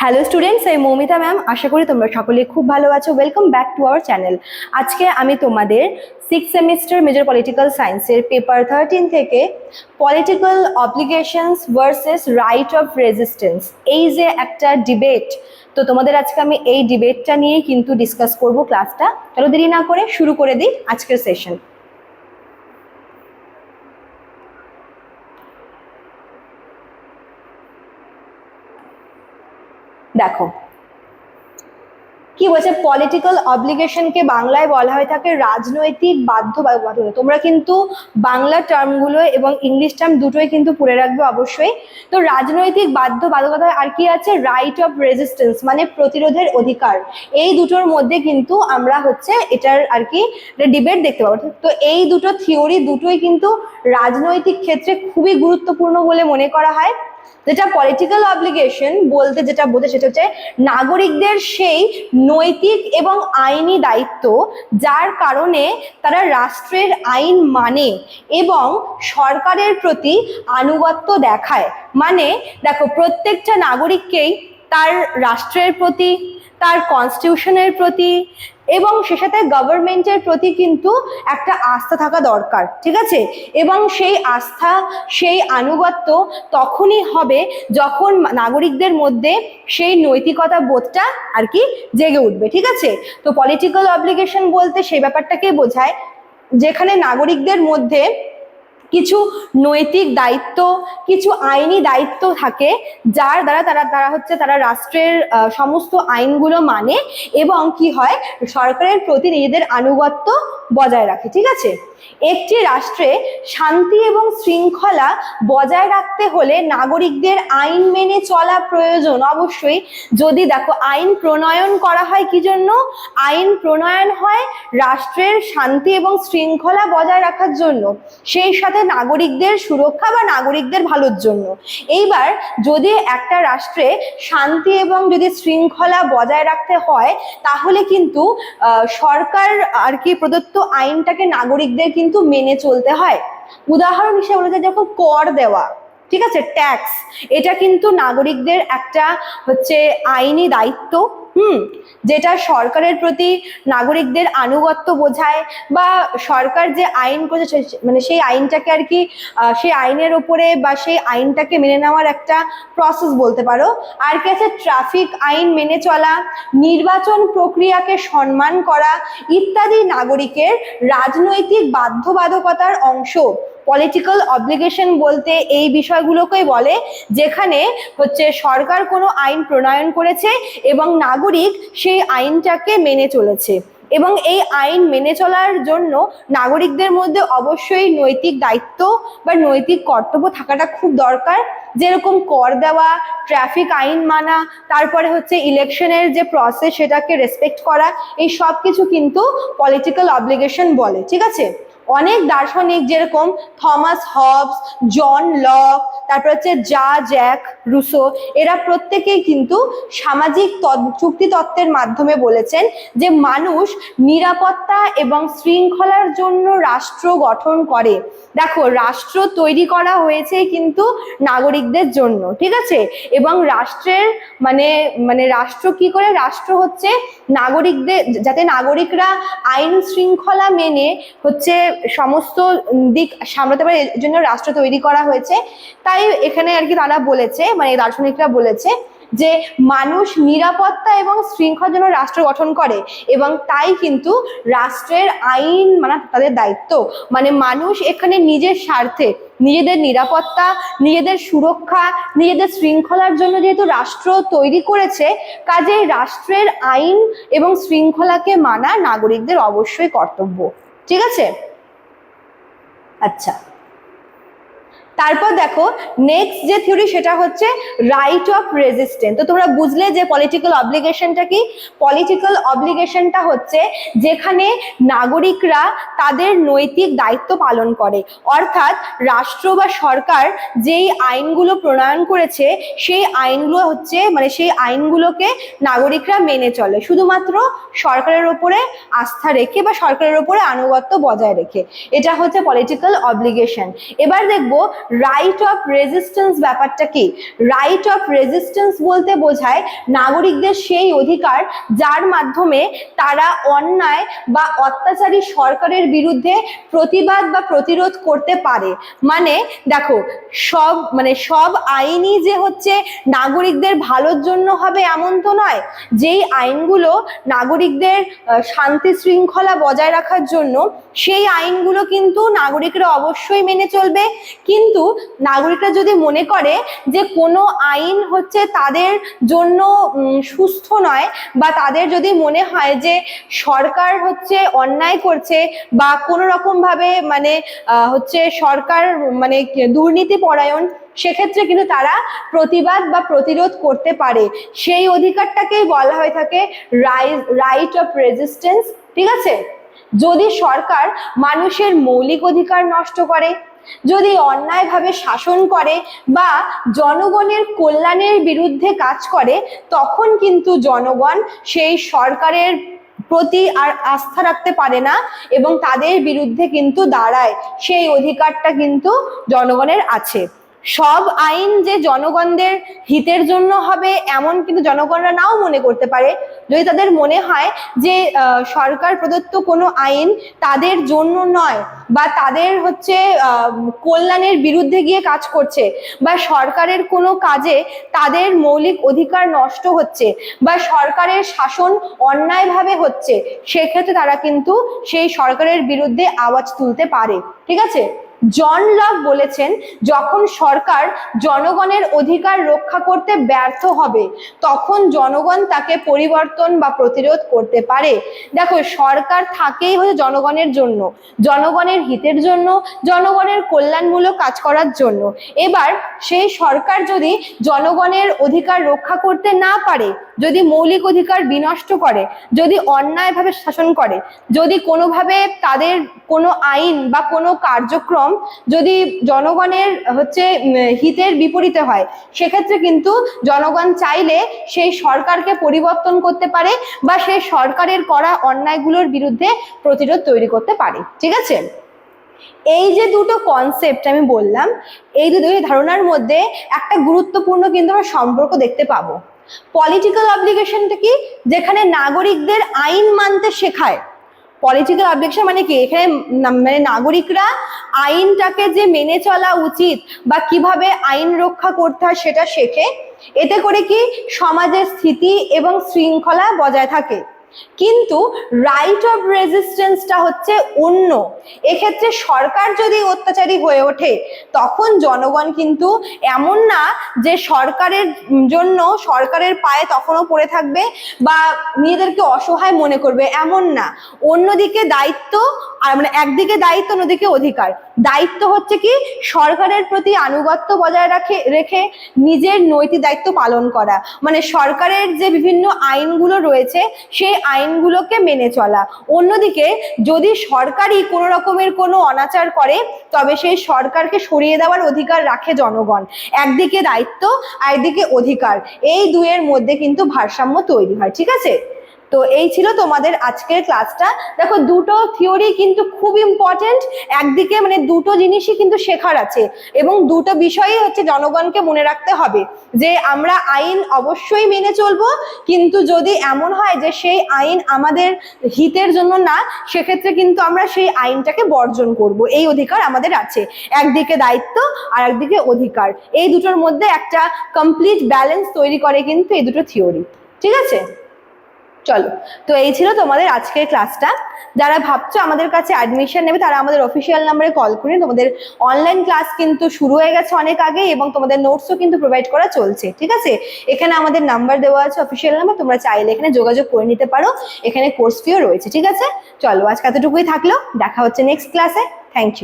Hello students, আমি Moumita ma'am. আশা করি তোমরা সকলে খুব ভালো আছো। Welcome back to our channel. আজকে আমি তোমাদের 6th সেমিস্টার মেজর পলিটিক্যাল সায়েন্সের পেপার 13 থেকে political obligations versus right of resistance, এই যে একটা ডিবেট, তো তোমাদের আজকে আমি এই ডিবেটটা নিয়ে কিন্তু ডিসকাস করব ক্লাসটা। চলো দেরি না করে শুরু করে দিই আজকের সেশন। দেখো কি বলছে, পলিটিক্যাল অব্লিগেশনকে বাংলায় বলা হয়ে থাকে রাজনৈতিক বাধ্যবাধকতা। তোমরা কিন্তু বাংলা টার্মগুলো এবং ইংলিশ টার্ম দুটোই কিন্তু পড়ে রাখবে অবশ্যই। তো রাজনৈতিক বাধ্যবাধকতা আর কি আছে, রাইট অফ রেজিস্ট্যান্স মানে প্রতিরোধের অধিকার। এই দুটোর মধ্যে কিন্তু আমরা হচ্ছে এটার আর কি ডিবেট দেখতে পাবো। তো এই দুটো থিওরি দুটোই কিন্তু রাজনৈতিক ক্ষেত্রে খুবই গুরুত্বপূর্ণ বলে মনে করা হয়। যেটা পলিটিক্যাল অব্লিগেশন বলতে যেটা বোঝে সেটা হচ্ছে নাগরিকদের সেই নৈতিক এবং আইনি দায়িত্ব যার কারণে তারা রাষ্ট্রের আইন মানে এবং সরকারের প্রতি আনুগত্য দেখায়। মানে দেখো, প্রত্যেকটা নাগরিককেই তার রাষ্ট্রের প্রতি, তার কনস্টিটিউশনের প্রতি এবং সে সাথে গভর্নমেন্টের প্রতি কিন্তু একটা আস্থা থাকা দরকার, ঠিক আছে? এবং সেই আস্থা, সেই আনুগত্য তখনই হবে যখন নাগরিকদের মধ্যে সেই নৈতিকতা বোধটা আর কি জেগে উঠবে, ঠিক আছে? তো পলিটিক্যাল অব্লিগেশন বলতে সেই ব্যাপারটাকে বোঝায় যেখানে নাগরিকদের মধ্যে কিছু নৈতিক দায়িত্ব, কিছু আইনি দায়িত্ব থাকে যার দ্বারা তারা রাষ্ট্রের সমস্ত আইনগুলো মানে এবং কি হয়, সরকারের প্রতি নিজেদের আনুগত্য বজায় রাখে, ঠিক আছে? একটি রাষ্ট্রে শান্তি এবং শৃঙ্খলা বজায় রাখতে হলে নাগরিকদের আইন মেনে চলা প্রয়োজন অবশ্যই। যদি দেখো, আইন প্রণয়ন করা হয় কি জন্য? আইন প্রণয়ন হয় রাষ্ট্রের শান্তি এবং শৃঙ্খলা বজায় রাখার জন্য, সেই সাথে নাগরিকদের সুরক্ষা বা নাগরিকদের ভালোর জন্য। এইবার যদি একটা রাষ্ট্রে শান্তি এবং যদি শৃঙ্খলা বজায় রাখতে হয় তাহলে কিন্তু সরকার আর কি প্রদত্ত আইনটাকে নাগরিকদের কিন্তু মেনে চলতে হয়। উদাহরণ হিসেবে বলা যায়, যখন কর দেওয়া, ঠিক আছে, ট্যাক্স, এটা কিন্তু নাগরিকদের একটা হচ্ছে আইনি দায়িত্ব, যেটা সরকারের প্রতি নাগরিকদের আনুগত্য বোঝায় বা সরকার যে আইন করেছে মানে সেই আইনটাকে আর কি সেই আইনের উপরে বা সেই আইনটাকে মেনে নেওয়ার একটা প্রসেস বলতে পারো। আর কি আছে, ট্রাফিক আইন মেনে চলা, নির্বাচন প্রক্রিয়াকে সম্মান করা ইত্যাদি নাগরিকের রাজনৈতিক বাধ্যবাধকতার অংশ। পলিটিক্যাল অব্লিগেশন বলতে এই বিষয়গুলোকেই বলে যেখানে হচ্ছে সরকার কোনো আইন প্রণয়ন করেছে এবং নাগরিক সেই আইনটাকে মেনে চলেছে, এবং এই আইন মেনে চলার জন্য নাগরিকদের মধ্যে অবশ্যই নৈতিক দায়িত্ব বা নৈতিক কর্তব্য থাকাটা খুব দরকার। যেরকম কর দেওয়া, ট্রাফিক আইন মানা, তারপরে হচ্ছে ইলেকশনের যে প্রসেস সেটাকে রেসপেক্ট করা, এই সব কিছু কিন্তু পলিটিক্যাল অব্লিগেশন বলে, ঠিক আছে? অনেক দার্শনিক যেরকম থমাস হবস, জন লক, তারপর হচ্ছে জ্যাক রুসো, এরা প্রত্যেকেই কিন্তু সামাজিক চুক্তি তত্ত্বের মাধ্যমে বলেছেন যে মানুষ নিরাপত্তা এবং শৃঙ্খলার জন্য রাষ্ট্র গঠন করে। দেখো, রাষ্ট্র তৈরি করা হয়েছে কিন্তু নাগরিকদের জন্য, ঠিক আছে? এবং রাষ্ট্রের মানে মানে রাষ্ট্র কি করে, রাষ্ট্র হচ্ছে নাগরিকদের, যাতে নাগরিকরা আইন শৃঙ্খলা মেনে হচ্ছে সমস্ত দিক সামলাতে পারে, এর জন্য রাষ্ট্র তৈরি করা হয়েছে। তাই এখানে আর কি তারা বলেছে, মানে দার্শনিকরা বলেছে যে মানুষ নিরাপত্তা এবং শৃঙ্খলার জন্য রাষ্ট্র গঠন করে এবং তাই কিন্তু রাষ্ট্রের আইন মানা তাদের দায়িত্ব। মানে মানুষ এখানে নিজের স্বার্থে, নিজেদের নিরাপত্তা, নিজেদের সুরক্ষা, নিজেদের শৃঙ্খলার জন্য যেহেতু রাষ্ট্র তৈরি করেছে, কাজেই রাষ্ট্রের আইন এবং শৃঙ্খলাকে মানা নাগরিকদের অবশ্যই কর্তব্য, ঠিক আছে? আচ্ছা, তারপর দেখো নেক্সট যে থিওরি সেটা হচ্ছে রাইট অফ রেজিস্ট্যান্স। তো তোমরা বুঝলে যে পলিটিক্যাল অব্লিগেশনটা কি। পলিটিক্যাল অব্লিগেশনটা হচ্ছে যেখানে নাগরিকরা তাদের নৈতিক দায়িত্ব পালন করে, অর্থাৎ রাষ্ট্র বা সরকার যেই আইনগুলো প্রণয়ন করেছে সেই আইনগুলো হচ্ছে মানে সেই আইনগুলোকে নাগরিকরা মেনে চলে, শুধুমাত্র সরকারের ওপরে আস্থা রেখে বা সরকারের ওপরে আনুগত্য বজায় রেখে। এটা হচ্ছে পলিটিক্যাল অব্লিগেশন। এবার দেখবো রাইট অফ রেজিস্ট্যান্স ব্যাপারটা কি? রাইট অফ রেজিস্ট্যান্স বলতে বোঝায় নাগরিকদের সেই অধিকার যার মাধ্যমে তারা অন্যায় বা অত্যাচারী সরকারের বিরুদ্ধে প্রতিবাদ বা প্রতিরোধ করতে পারে। মানে দেখো, সব আইনই যে হচ্ছে নাগরিকদের ভালোর জন্য হবে এমন তো নয়। যেই আইনগুলো নাগরিকদের শান্তি শৃঙ্খলা বজায় রাখার জন্য, সেই আইনগুলো কিন্তু নাগরিকরা অবশ্যই মেনে চলবে। কিন্তু নাগরিকরা যদি মনে করে যে কোনো আইন হচ্ছে তাদের জন্য সুস্থ নয়, বা তাদের যদি মনে হয় যে সরকার হচ্ছে অন্যায় করছে বা কোনো রকম ভাবে মানে হচ্ছে সরকার মানে দুর্নীতি পরায়ণ, সেক্ষেত্রে কিন্তু তারা প্রতিবাদ বা প্রতিরোধ করতে পারে। সেই অধিকারটাকেই বলা হয়ে থাকে রাইট অফ রেজিস্ট্যান্স। ঠিক আছে? যদি সরকার মানুষের মৌলিক অধিকার নষ্ট করে, যদি অন্যায়ভাবে শাসন করে বা জনগণের কল্যাণের বিরুদ্ধে কাজ করে, তখন কিন্তু জনগণ সেই সরকারের প্রতি আর আস্থা রাখতে পারে না এবং তাদের বিরুদ্ধে কিন্তু দাঁড়ায়। সেই অধিকারটা কিন্তু জনগণের আছে। সব আইন যে জনগণদের হিতের জন্য হবে এমন কিন্তু জনগণরা নাও মনে করতে পারে। যদি তাদের মনে হয় যে সরকার প্রদত্ত কোনো আইন তাদের জন্য নয়, বা তাদের হচ্ছে কল্যাণের বিরুদ্ধে গিয়ে কাজ করছে, বা সরকারের কোনো কাজে তাদের মৌলিক অধিকার নষ্ট হচ্ছে, বা সরকারের শাসন অন্যায়ভাবে হচ্ছে, সেক্ষেত্রে তারা কিন্তু সেই সরকারের বিরুদ্ধে আওয়াজ তুলতে পারে। ঠিক আছে? জন লক বলেছেন, যখন সরকার জনগণের অধিকার রক্ষা করতে ব্যর্থ হবে, তখন জনগণ তাকে পরিবর্তন বা প্রতিরোধ করতে পারে। দেখো, সরকার থাকেই হচ্ছে জনগণের জন্য, জনগণের হিতের জন্য, জনগণের কল্যাণমূলক কাজ করার জন্য। এবার সেই সরকার যদি জনগণের অধিকার রক্ষা করতে না পারে, যদি মৌলিক অধিকার বিনষ্ট করে, যদি অন্যায়ভাবে শাসন করে, যদি কোনোভাবে তাদের কোনো আইন বা কোনো কার্যক্রম যদি জনগণের হচ্ছে হিতের বিপরীতে হয়, সেক্ষেত্রে কিন্তু জনগণ চাইলে সেই সরকারকে পরিবর্তন করতে পারে বা সেই সরকারের করা অন্যায়গুলোর বিরুদ্ধে প্রতিরোধ তৈরি করতে পারে। ঠিক আছে? এই যে দুটো কনসেপ্ট আমি বললাম, এই দুটো ধারণার মধ্যে একটা গুরুত্বপূর্ণ কিন্তু আমরা সম্পর্ক দেখতে পাবো। পলিটিক্যাল অব্লিগেশনটা কি? যেখানে নাগরিকদের আইন মানতে শেখায়। পলিটিক্যাল অবজেকশন মানে কি? এখানে মানে নাগরিকরা আইনটাকে যে মেনে চলা উচিত বা কিভাবে আইন রক্ষা করতে হয় সেটা শেখে। এতে করে কি সমাজের স্থিতি এবং শৃঙ্খলা বজায় থাকে। কিন্তু রাইট অফ রেজিস্ট্যান্সটা হচ্ছে অন্য। এক্ষেত্রে সরকার যদি অত্যাচারী হয়ে ওঠে, তখন জনগণ কিন্তু এমন না যে সরকারের জন্য সরকারের পায়ে তখনও পড়ে থাকবে বা নিজেদেরকে অসহায় মনে করবে, এমন না। অন্যদিকে দায়িত্ব, আর মানে একদিকে দায়িত্ব অন্যদিকে অধিকার। দায়িত্ব হচ্ছে কি সরকারের প্রতি আনুগত্য বজায় রেখে নিজের নৈতিক দায়িত্ব পালন করা, মানে সরকারের যে বিভিন্ন আইনগুলো রয়েছে সেই আইনগুলোকে মেনে চলা। অন্যদিকে যদি সরকারই কোনো রকমের কোনো অনাচার করে, তবে সেই সরকারকে সরিয়ে দেওয়ার অধিকার রাখে জনগণ। একদিকে দায়িত্ব আর একদিকে অধিকার, এই দুয়ের মধ্যে কিন্তু ভারসাম্য তৈরি হয়। ঠিক আছে? তো এই ছিল তোমাদের আজকের ক্লাসটা। দেখো, দুটো থিওরি কিন্তু খুব ইম্পর্টেন্ট। একদিকে মানে দুটো জিনিসই কিন্তু শেখার আছে এবং দুটো বিষয়ই হচ্ছে জনগণকে মনে রাখতে হবে যে আমরা আইন অবশ্যই মেনে চলবো, কিন্তু যদি এমন হয় যে সেই আইন আমাদের হিতের জন্য না, সেক্ষেত্রে কিন্তু আমরা সেই আইনটাকে বর্জন করব। এই অধিকার আমাদের আছে। একদিকে দায়িত্ব আর একদিকে অধিকার, এই দুটোর মধ্যে একটা কমপ্লিট ব্যালেন্স তৈরি করে কিন্তু এই দুটো থিওরি। ঠিক আছে? চলো, তো এই ছিল তোমাদের আজকের ক্লাসটা। যারা ভাবছো আমাদের কাছে অ্যাডমিশন নেবে, তারা আমাদের অফিসিয়াল নাম্বারে কল করে। তোমাদের অনলাইন ক্লাস কিন্তু শুরু হয়ে গেছে অনেক আগে এবং তোমাদের নোটসও কিন্তু প্রোভাইড করা চলছে। ঠিক আছে? এখানে আমাদের নাম্বার দেওয়া আছে, অফিসিয়াল নাম্বার, তোমরা চাইলে এখানে যোগাযোগ করে নিতে পারো। এখানে কোর্স ফিও রয়েছে। ঠিক আছে? চলো, আজকে এতটুকুই থাকলো, দেখা হচ্ছে নেক্সট ক্লাসে। Thank you.